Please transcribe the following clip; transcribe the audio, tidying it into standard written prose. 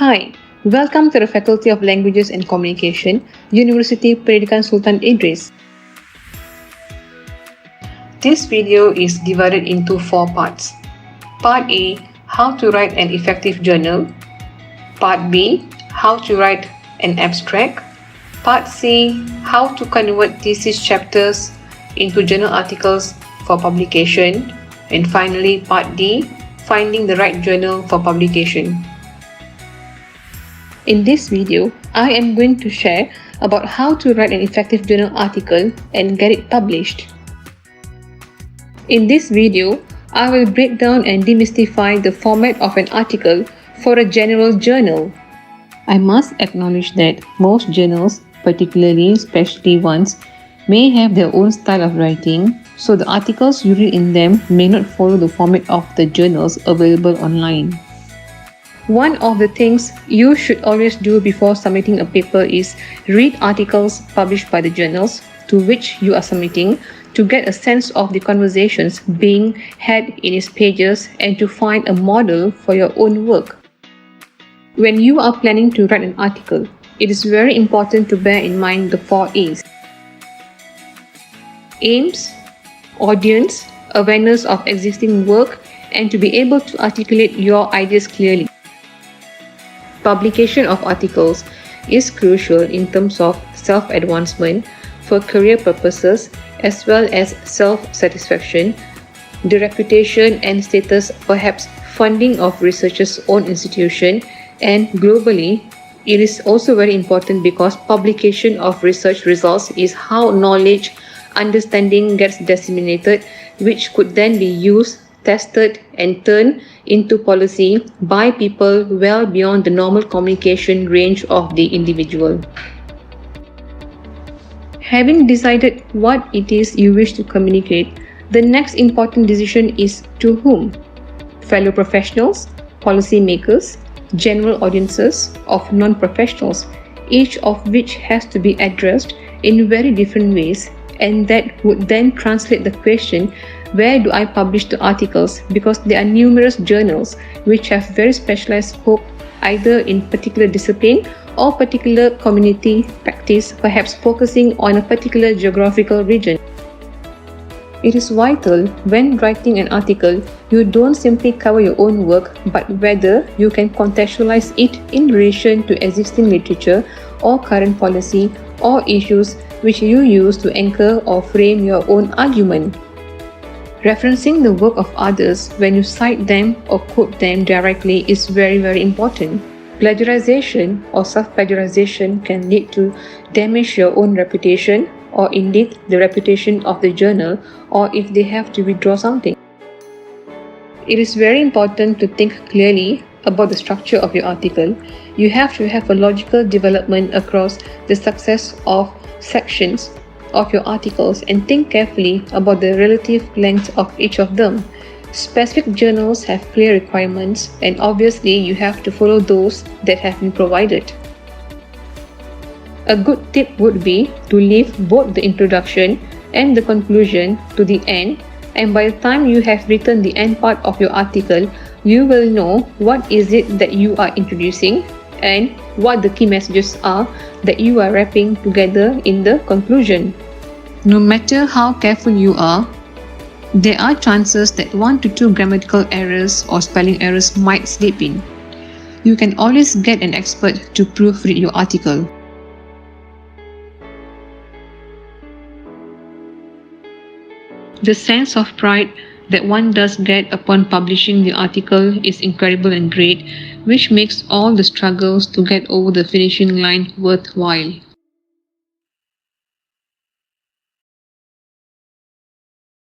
Hi, welcome to the Faculty of Languages and Communication, University Pendidikan Sultan Idris. This video is divided into 4 parts. Part A, how to write an effective journal. Part B, how to write an abstract. Part C, how to convert thesis chapters into journal articles for publication. And finally, Part D, finding the right journal for publication. In this video, I am going to share about how to write an effective journal article and get it published. In this video, I will break down and demystify the format of an article for a general journal. I must acknowledge that most journals, particularly specialty ones, may have their own style of writing, so the articles you read in them may not follow the format of the journals available online. One of the things you should always do before submitting a paper is read articles published by the journals to which you are submitting to get a sense of the conversations being had in its pages and to find a model for your own work. When you are planning to write an article, it is very important to bear in mind the 4 A's. Aims, audience, awareness of existing work, and to be able to articulate your ideas clearly. Publication of articles is crucial in terms of self-advancement for career purposes as well as self-satisfaction, the reputation and status, perhaps funding of researchers' own institution, and globally, it is also very important because publication of research results is how knowledge, understanding gets disseminated, which could then be used, tested and turned into policy by people well beyond the normal communication range of the individual. Having decided what it is you wish to communicate, the next important decision is to whom? Fellow professionals, policy makers, general audiences of non-professionals, each of which has to be addressed in very different ways, and that would then translate the question, where do I publish the articles? Because there are numerous journals which have very specialized scope either in particular discipline or particular community practice, perhaps focusing on a particular geographical region. It is vital when writing an article, you don't simply cover your own work, but whether you can contextualize it in relation to existing literature or current policy or issues which you use to anchor or frame your own argument. Referencing the work of others when you cite them or quote them directly is very important. Plagiarization or self-plagiarization can lead to damage your own reputation or indeed the reputation of the journal, or if they have to withdraw something. It is very important to think clearly about the structure of your article. You have to have a logical development across the success of sections of your articles and think carefully about the relative length of each of them. Specific journals have clear requirements, and obviously you have to follow those that have been provided. A good tip would be to leave both the introduction and the conclusion to the end, and by the time you have written the end part of your article, you will know what is it that you are introducing and what the key messages are that you are wrapping together in the conclusion. No matter how careful you are, there are chances that 1 to 2 grammatical errors or spelling errors might slip in. You can always get an expert to proofread your article. The sense of pride that one does get upon publishing the article is incredible and great, which makes all the struggles to get over the finishing line worthwhile.